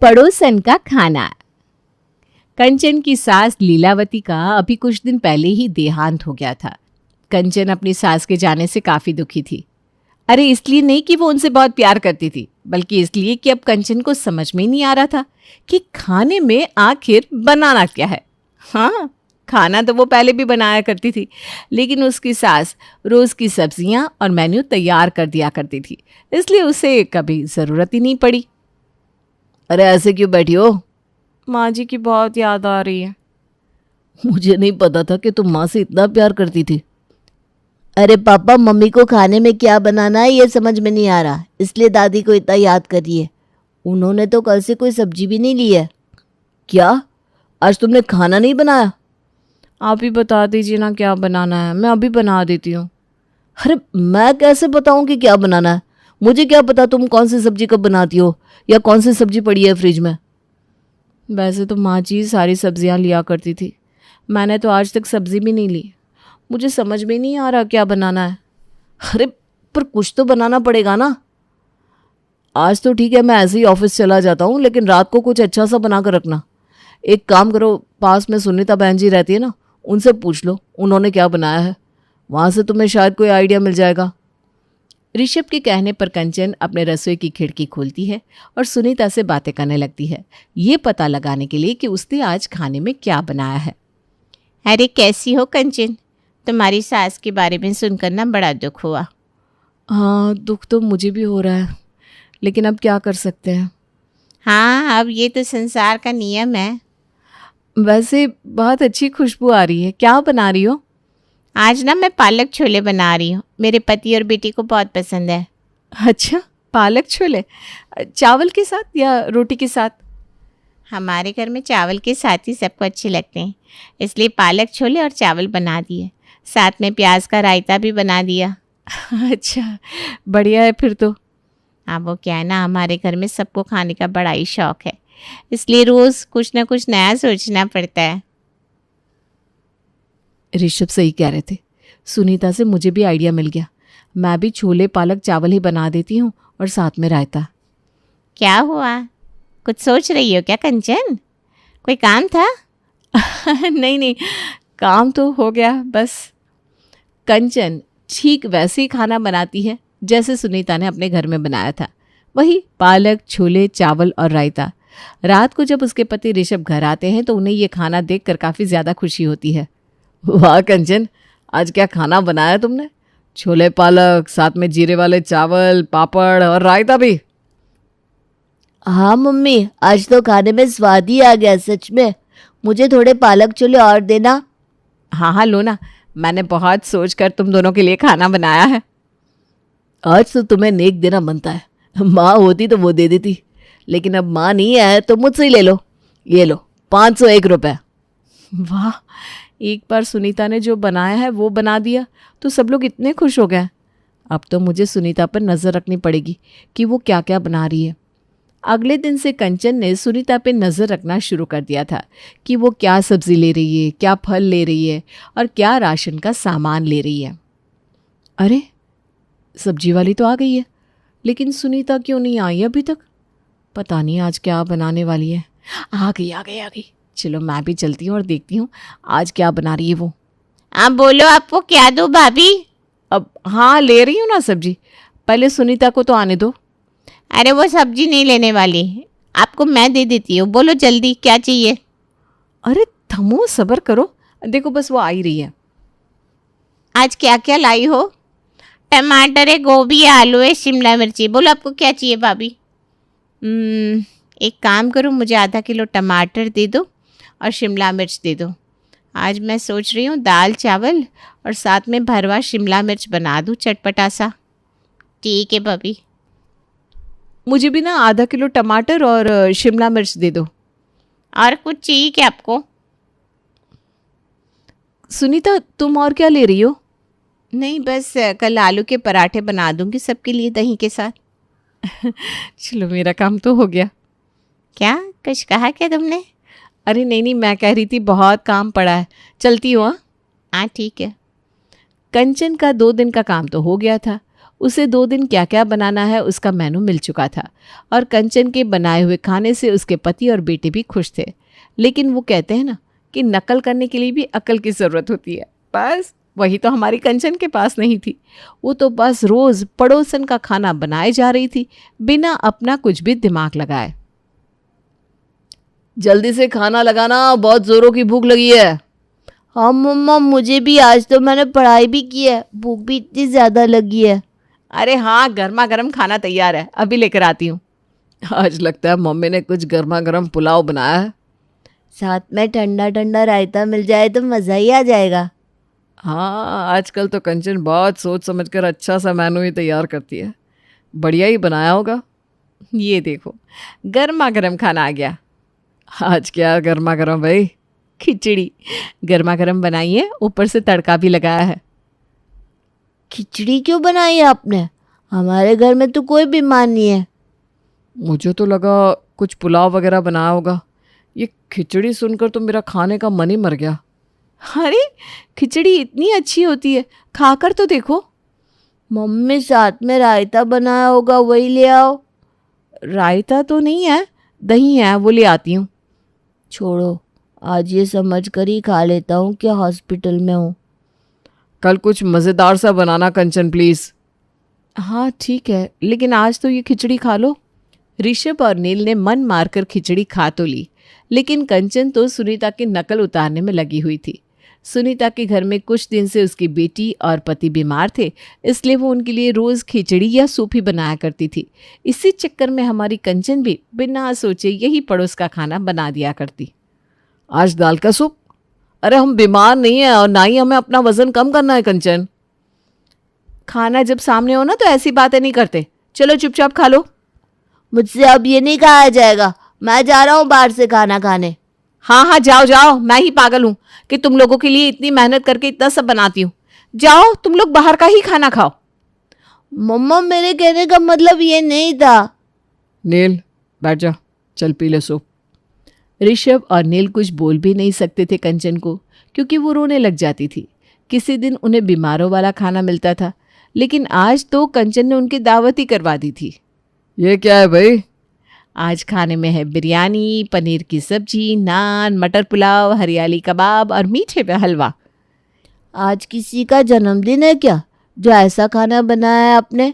पड़ोसन का खाना। कंचन की सास लीलावती का अभी कुछ दिन पहले ही देहांत हो गया था। कंचन अपनी सास के जाने से काफी दुखी थी। अरे इसलिए नहीं कि वो उनसे बहुत प्यार करती थी, बल्कि इसलिए कि अब कंचन को समझ में ही नहीं आ रहा था कि खाने में आखिर बनाना क्या है। हाँ, खाना तो वो पहले भी बनाया करती थी, लेकिन उसकी सास रोज की सब्जियां और मेन्यू तैयार कर दिया करती थी, इसलिए उसे कभी जरूरत ही नहीं पड़ी। अरे ऐसे क्यों बैठी हो? माँ जी की बहुत याद आ रही है। मुझे नहीं पता था कि तुम माँ से इतना प्यार करती थी। अरे पापा, मम्मी को खाने में क्या बनाना है ये समझ में नहीं आ रहा, इसलिए दादी को इतना याद करिए। उन्होंने तो कल से कोई सब्जी भी नहीं ली है। क्या? आज तुमने खाना नहीं बनाया? आप ही बता दीजिए ना क्या बनाना है, मैं अभी बना देती हूँ। अरे मैं कैसे बताऊँ कि क्या बनाना है? मुझे क्या पता तुम कौन सी सब्जी कब बनाती हो या कौन सी सब्जी पड़ी है फ्रिज में। वैसे तो माँ जी सारी सब्जियाँ लिया करती थी, मैंने तो आज तक सब्जी भी नहीं ली। मुझे समझ में नहीं आ रहा क्या बनाना है। अरे पर कुछ तो बनाना पड़ेगा ना। आज तो ठीक है, मैं ऐसे ही ऑफिस चला जाता हूँ, लेकिन रात को कुछ अच्छा सा बना कर रखना। एक काम करो, पास में सुनीता बहन जी रहती है ना, उनसे पूछ लो उन्होंने क्या बनाया है। वहाँ से तुम्हें शायद कोई आइडिया मिल जाएगा। ऋषभ के कहने पर कंचन अपने रसोई की खिड़की खोलती है और सुनीता से बातें करने लगती है, ये पता लगाने के लिए कि उसने आज खाने में क्या बनाया है। अरे कैसी हो कंचन, तुम्हारी सास के बारे में सुनकर ना बड़ा दुख हुआ। हाँ, दुख तो मुझे भी हो रहा है, लेकिन अब क्या कर सकते हैं। हाँ, अब ये तो संसार का नियम है। वैसे बहुत अच्छी खुशबू आ रही है, क्या बना रही हो? आज ना मैं पालक छोले बना रही हूँ, मेरे पति और बेटी को बहुत पसंद है। अच्छा, पालक छोले चावल के साथ या रोटी के साथ? हमारे घर में चावल के साथ ही सबको अच्छे लगते हैं, इसलिए पालक छोले और चावल बना दिए, साथ में प्याज का रायता भी बना दिया। अच्छा, बढ़िया है फिर तो। हाँ, वो क्या है ना, हमारे घर में सबको खाने का बड़ा ही शौक है, इसलिए रोज़ कुछ ना कुछ नया सोचना पड़ता है। ऋषभ सही कह रहे थे, सुनीता से मुझे भी आइडिया मिल गया। मैं भी छोले पालक चावल ही बना देती हूँ और साथ में रायता। क्या हुआ, कुछ सोच रही हो क्या कंचन? कोई काम था? नहीं नहीं, काम तो हो गया बस। कंचन ठीक वैसे ही खाना बनाती है जैसे सुनीता ने अपने घर में बनाया था, वही पालक छोले चावल और रायता। रात को जब उसके पति ऋषभ घर आते हैं तो उन्हें ये खाना देखकर काफ़ी ज़्यादा खुशी होती है। वाह कंचन, आज क्या खाना बनाया तुमने? छोले पालक, साथ में जीरे वाले चावल, पापड़ और रायता भी। हाँ मम्मी, आज तो खाने में स्वाद ही आ गया सच में। मुझे थोड़े पालक छोले और देना। हाँ हाँ, लो ना, मैंने बहुत सोचकर तुम दोनों के लिए खाना बनाया है। आज तो तुम्हें नेक देना बनता है, माँ होती तो वो दे देती, लेकिन अब माँ नहीं है तो मुझसे ही ले लो। ये लो 501 रुपये। वाह, एक बार सुनीता ने जो बनाया है वो बना दिया तो सब लोग इतने खुश हो गए। अब तो मुझे सुनीता पर नज़र रखनी पड़ेगी कि वो क्या क्या बना रही है। अगले दिन से कंचन ने सुनीता पे नज़र रखना शुरू कर दिया था कि वो क्या सब्ज़ी ले रही है, क्या फल ले रही है और क्या राशन का सामान ले रही है। अरे सब्जी वाली तो आ गई है, लेकिन सुनीता क्यों नहीं आई अभी तक? पता नहीं आज क्या बनाने वाली है। आ गई आ गई आ गई, चलो मैं भी चलती हूँ और देखती हूँ आज क्या बना रही है वो। आप बोलो, आपको क्या दूँ भाभी? अब हाँ, ले रही हूँ ना सब्जी, पहले सुनीता को तो आने दो। अरे वो सब्जी नहीं लेने वाली, आपको मैं दे देती हूँ, बोलो जल्दी क्या चाहिए। अरे थमो, सब्र करो, देखो बस वो आ ही रही है। आज क्या क्या लाई हो? टमाटर है, गोभी है, आलू है, शिमला मिर्ची। बोलो आपको क्या चाहिए भाभी? एक काम करो, मुझे आधा किलो टमाटर दे दो और शिमला मिर्च दे दो। आज मैं सोच रही हूँ दाल चावल और साथ में भरवा शिमला मिर्च बना दूँ, चटपटा सा। ठीक है भाभी। मुझे भी ना आधा किलो टमाटर और शिमला मिर्च दे दो। और कुछ चाहिए क्या आपको? सुनीता तुम और क्या ले रही हो? नहीं, बस कल आलू के पराठे बना दूंगी सबके लिए दही के साथ। चलो मेरा काम तो हो गया। क्या कुछ कहा क्या तुमने? अरे नहीं नहीं, मैं कह रही थी बहुत काम पड़ा है, चलती हूँ। हाँ ठीक है। कंचन का 2 दिन का काम तो हो गया था उसे 2 दिन क्या क्या बनाना है उसका मेनू मिल चुका था और कंचन के बनाए हुए खाने से उसके पति और बेटे भी खुश थे। लेकिन वो कहते हैं ना कि नकल करने के लिए भी अक्ल की ज़रूरत होती है। बस वही तो हमारी कंचन के पास नहीं थी। वो तो बस रोज़ पड़ोसन का खाना बनाए जा रही थी बिना अपना कुछ भी दिमाग लगाए। जल्दी से खाना लगाना, बहुत जोरों की भूख लगी है। हाँ मम्मा, मुझे भी। आज तो मैंने पढ़ाई भी की है, भूख भी इतनी ज़्यादा लगी है। अरे हाँ, गर्मा गर्म खाना तैयार है, अभी लेकर आती हूँ। आज लगता है मम्मी ने कुछ गर्मा गर्म पुलाव बनाया है। साथ में ठंडा ठंडा रायता मिल जाए तो मज़ा ही आ जाएगा। हाँ, आजकल तो कंचन बहुत सोच समझकर अच्छा सा मेनू ही तैयार करती है। बढ़िया ही बनाया होगा। ये देखो, गर्मा गर्म खाना आ गया। आज क्या गर्मा गर्म भाई? खिचड़ी गर्मा गर्म बनाई है, ऊपर से तड़का भी लगाया है। खिचड़ी क्यों बनाई है आपने? हमारे घर में तो कोई बीमार नहीं है। मुझे तो लगा कुछ पुलाव वगैरह बनाया होगा। ये खिचड़ी सुनकर तो मेरा खाने का मन ही मर गया। अरे खिचड़ी इतनी अच्छी होती है, खाकर तो देखो। मम्मी साथ में रायता बनाया होगा, वही ले आओ। रायता तो नहीं है, दही है, वो ले आती हूँ। छोड़ो, आज ये समझ कर ही खा लेता हूँ कि हॉस्पिटल में हूँ। कल कुछ मज़ेदार सा बनाना कंचन प्लीज़। हाँ ठीक है, लेकिन आज तो ये खिचड़ी खा लो। ऋषभ और नील ने मन मारकर खिचड़ी खा तो ली, लेकिन कंचन तो सुनीता की नकल उतारने में लगी हुई थी। सुनीता के घर में कुछ दिन से उसकी बेटी और पति बीमार थे, इसलिए वो उनके लिए रोज़ खिचड़ी या सूप ही बनाया करती थी। इसी चक्कर में हमारी कंचन भी बिना सोचे यही पड़ोस का खाना बना दिया करती। आज दाल का सूप? अरे हम बीमार नहीं हैं और ना ही हमें अपना वजन कम करना है कंचन। खाना जब सामने हो ना तो ऐसी बातें नहीं करते। चलो चुपचाप खा लो। मुझसे अब ये नहीं खाया जाएगा, मैं जा रहा हूँ बाहर से खाना खाने। हाँ हाँ जाओ जाओ, मैं ही पागल हूँ कि तुम लोगों के लिए इतनी मेहनत करके इतना सब बनाती हूँ। जाओ तुम लोग बाहर का ही खाना खाओ। मम्मा, मेरे कहने का मतलब ये नहीं था। नील बैठ जा, चल पी ले सूप। ऋषभ और नील कुछ बोल भी नहीं सकते थे कंचन को, क्योंकि वो रोने लग जाती थी। किसी दिन उन्हें बीमारों वाला खाना मिलता था, लेकिन आज तो कंचन ने उनकी दावत ही करवा दी थी। ये क्या है भाई? आज खाने में है बिरयानी, पनीर की सब्जी, नान, मटर पुलाव, हरियाली कबाब और मीठे में हलवा। आज किसी का जन्मदिन है क्या, जो ऐसा खाना बनाया है आपने?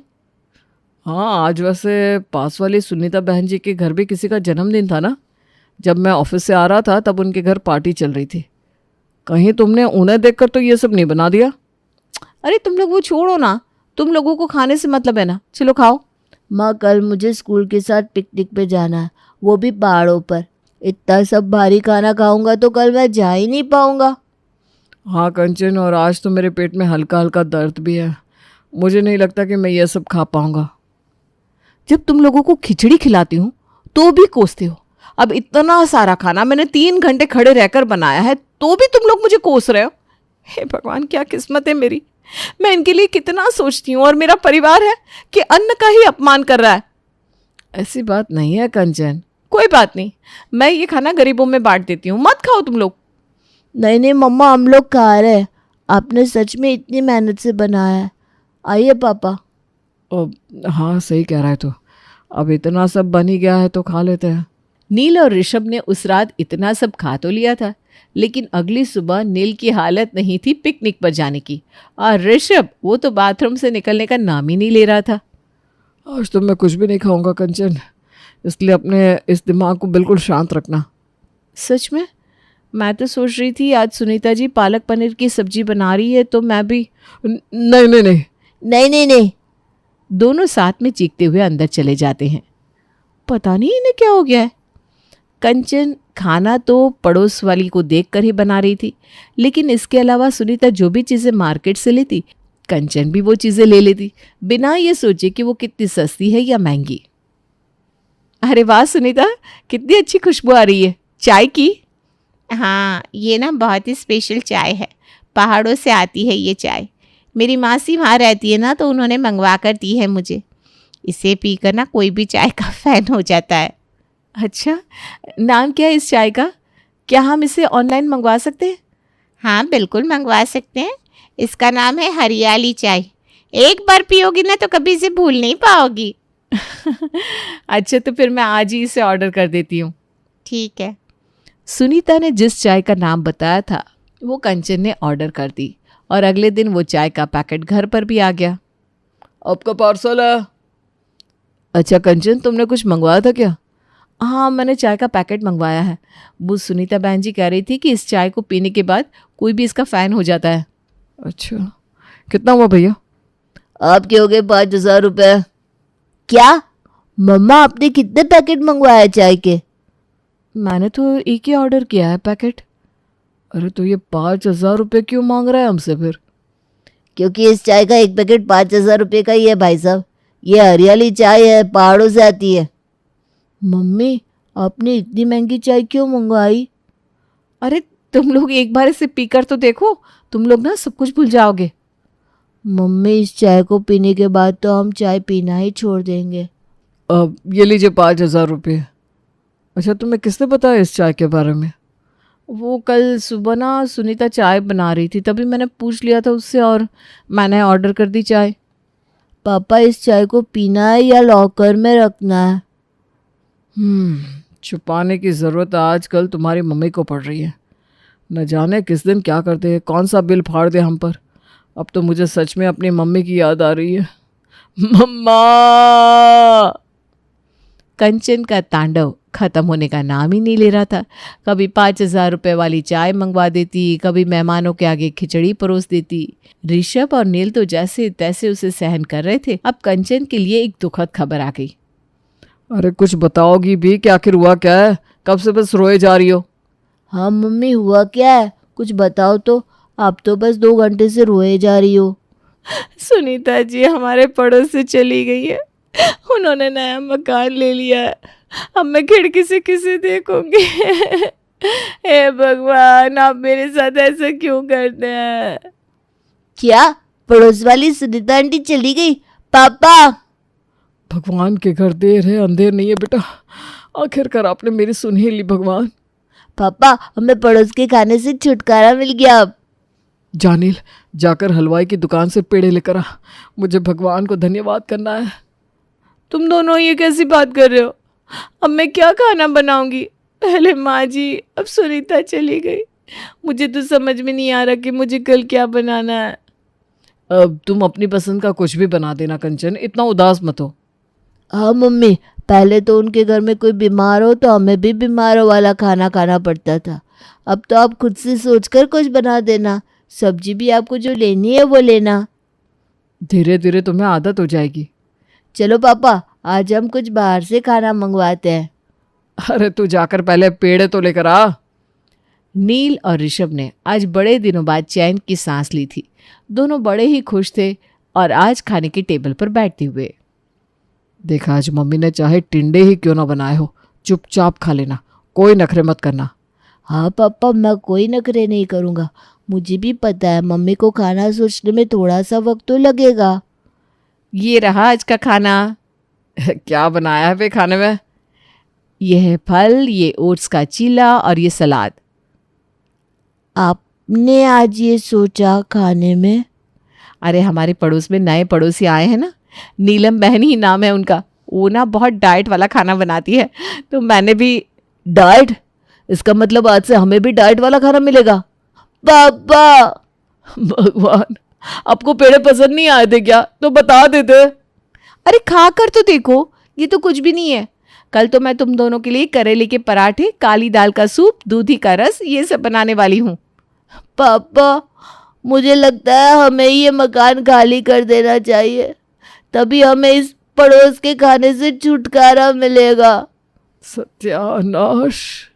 हाँ, आज वैसे पास वाली सुनीता बहन जी के घर भी किसी का जन्मदिन था ना। जब मैं ऑफिस से आ रहा था तब उनके घर पार्टी चल रही थी। कहीं तुमने उन्हें देखकर तो ये सब नहीं बना दिया? अरे तुम लोग वो छोड़ो ना, तुम लोगों को खाने से मतलब है ना। चलो खाओ। माँ, कल मुझे स्कूल के साथ पिकनिक पे जाना है, वो भी पहाड़ों पर। इतना सब भारी खाना खाऊंगा तो कल मैं जा ही नहीं पाऊंगा। हाँ कंचन, और आज तो मेरे पेट में हल्का हल्का दर्द भी है। मुझे नहीं लगता कि मैं ये सब खा पाऊंगा। जब तुम लोगों को खिचड़ी खिलाती हूँ तो भी कोसते हो। अब इतना सारा खाना मैंने 3 घंटे खड़े रहकर बनाया है, तो भी तुम लोग मुझे कोस रहे हो। हे भगवान, क्या किस्मत है मेरी। मैं इनके लिए कितना सोचती हूँ और मेरा परिवार है कि अन्न का ही अपमान कर रहा है। ऐसी बात नहीं है कंचन। कोई बात नहीं, मैं ये खाना गरीबों में बांट देती हूँ, मत खाओ तुम लोग। नहीं नहीं मम्मा, हम लोग खा रहे हैं। आपने सच में इतनी मेहनत से बनाया है। आइए पापा। हाँ सही कह रहा है तो। अब इतना सब बन ही गया है तो खा लेते हैं। नील और ऋषभ ने उस रात इतना सब खा तो लिया था, लेकिन अगली सुबह नील की हालत नहीं थी पिकनिक पर जाने की, और ऋषभ वो तो बाथरूम से निकलने का नाम ही नहीं ले रहा था। आज तो मैं कुछ भी नहीं खाऊंगा कंचन, इसलिए अपने इस दिमाग को बिल्कुल शांत रखना। सच में? मैं तो सोच रही थी आज सुनीता जी पालक पनीर की सब्जी बना रही है तो मैं भी। नहीं नहीं नहीं नहीं नहीं नहीं। दोनों साथ में चीखते हुए अंदर चले जाते हैं। पता नहीं इन्हें क्या हो गया है। कंचन खाना तो पड़ोस वाली को देखकर ही बना रही थी, लेकिन इसके अलावा सुनीता जो भी चीज़ें मार्केट से लेती, कंचन भी वो चीज़ें ले लेती, बिना ये सोचे कि वो कितनी सस्ती है या महंगी। अरे वाह सुनीता, कितनी अच्छी खुशबू आ रही है चाय की। हाँ, ये ना बहुत ही स्पेशल चाय है, पहाड़ों से आती है ये चाय। मेरी मासी वहाँ रहती है ना, तो उन्होंने मंगवा कर दी है मुझे। इसे पीकर ना कोई भी चाय का फ़ैन हो जाता है। अच्छा, नाम क्या है इस चाय का? क्या हम इसे ऑनलाइन मंगवा सकते हैं? हाँ बिल्कुल मंगवा सकते हैं। इसका नाम है हरियाली चाय। एक बार पियोगी ना तो कभी इसे भूल नहीं पाओगी। अच्छा, तो फिर मैं आज ही इसे ऑर्डर कर देती हूँ। ठीक है। सुनीता ने जिस चाय का नाम बताया था वो कंचन ने ऑर्डर कर दी और अगले दिन वो चाय का पैकेट घर पर भी आ गया। आपका पार्सल है। अच्छा कंचन, तुमने कुछ मंगवाया था क्या? हाँ, मैंने चाय का पैकेट मंगवाया है। वो सुनीता बहन जी कह रही थी कि इस चाय को पीने के बाद कोई भी इसका फ़ैन हो जाता है। अच्छा, कितना हुआ भैया? आपके हो गए 5,000 रुपये। क्या मम्मा, आपने कितने पैकेट मंगवाए चाय के? मैंने तो एक ही ऑर्डर किया है पैकेट। अरे तो ये 5,000 रुपये क्यों मांग रहा है हमसे फिर? क्योंकि इस चाय का एक पैकेट 5,000 रुपये का ही है भाई साहब। ये हरियाली चाय है, पहाड़ों से आती है। मम्मी, आपने इतनी महंगी चाय क्यों मंगवाई? अरे तुम लोग एक बार इसे पीकर तो देखो, तुम लोग ना सब कुछ भूल जाओगे। मम्मी, इस चाय को पीने के बाद तो हम चाय पीना ही छोड़ देंगे। अब ये लीजिए 5,000 रुपये। अच्छा, तुम्हें किसने बताया इस चाय के बारे में? वो कल सुबह ना सुनीता चाय बना रही थी, तभी मैंने पूछ लिया था उससे और मैंने ऑर्डर कर दी चाय। पापा, इस चाय को पीना है या लॉकर में रखना है? छुपाने की ज़रूरत आजकल तुम्हारी मम्मी को पड़ रही है। न जाने किस दिन क्या कर दे, कौन सा बिल फाड़ दे हम पर। अब तो मुझे सच में अपनी मम्मी की याद आ रही है। मम्मा! कंचन का तांडव खत्म होने का नाम ही नहीं ले रहा था। कभी 5,000 रुपये वाली चाय मंगवा देती, कभी मेहमानों के आगे खिचड़ी परोस देती। ऋषभ और नील तो जैसे तैसे उसे सहन कर रहे थे। अब कंचन के लिए एक दुखद खबर आ गई। अरे कुछ बताओगी भी कि आखिर हुआ क्या है? कब से बस रोए जा रही हो? हाँ मम्मी, हुआ क्या है? कुछ बताओ तो। आप तो बस 2 घंटे से रोए जा रही हो। सुनीता जी हमारे पड़ोस से चली गई है। उन्होंने नया मकान ले लिया है। अब मैं खिड़की से किसे देखूंगी? हे भगवान, आप मेरे साथ ऐसा क्यों करते हैं? क्या पड़ोस वाली सुनीता आंटी चली गई? पापा! भगवान के घर देर है अंधेर नहीं है बेटा। आखिरकार आपने मेरी सुन ही ली भगवान। पापा, हमें पड़ोस के खाने से छुटकारा मिल गया अब। जानिल, जाकर हलवाई की दुकान से पेड़े लेकर आ। मुझे भगवान को धन्यवाद करना है। तुम दोनों ये कैसी बात कर रहे हो? अब मैं क्या खाना बनाऊंगी? पहले माँ जी, अब सुनीता चली गई। मुझे तो समझ में नहीं आ रहा कि मुझे कल क्या बनाना है। अब तुम अपनी पसंद का कुछ भी बना देना कंचन, इतना उदास मत हो। हाँ मम्मी, पहले तो उनके घर में कोई बीमार हो तो हमें भी बीमारों वाला खाना खाना पड़ता था। अब तो आप खुद से सोचकर कुछ बना देना। सब्जी भी आपको जो लेनी है वो लेना। धीरे धीरे तुम्हें आदत हो जाएगी। चलो पापा, आज हम कुछ बाहर से खाना मंगवाते हैं। अरे तू जाकर पहले पेड़े तो लेकर आ। नील और ऋषभ ने आज बड़े दिनों बाद चैन की सांस ली थी। दोनों बड़े ही खुश थे और आज खाने की टेबल पर बैठते हुए। देखा, आज मम्मी ने चाहे टिंडे ही क्यों ना बनाए हो, चुपचाप खा लेना, कोई नखरे मत करना। हाँ पापा, मैं कोई नखरे नहीं करूँगा। मुझे भी पता है मम्मी को खाना सोचने में थोड़ा सा वक्त तो लगेगा। ये रहा आज का खाना। क्या बनाया है वे खाने में? यह है फल, ये ओट्स का चीला और ये सलाद। आपने आज ये सोचा खाने में? अरे हमारे पड़ोस में नए पड़ोसी आए हैं ना, नीलम बहन ही नाम है उनका। वो ना बहुत डाइट वाला खाना बनाती है, तो मैंने भी। डाइट? इसका मतलब आज से हमें भी डाइट वाला खाना मिलेगा? पापा! भगवान, आपको पेड़े पसंद नहीं आए थे क्या? तो बता देते। अरे खा कर तो देखो, ये तो कुछ भी नहीं है। कल तो मैं तुम दोनों के लिए करेले के पराठे, काली दाल का सूप, दूधी का रस, ये सब बनाने वाली हूँ। पापा, मुझे लगता है हमें ये मकान खाली कर देना चाहिए, तभी हमें इस पड़ोस के खाने से छुटकारा मिलेगा। सत्यानाश।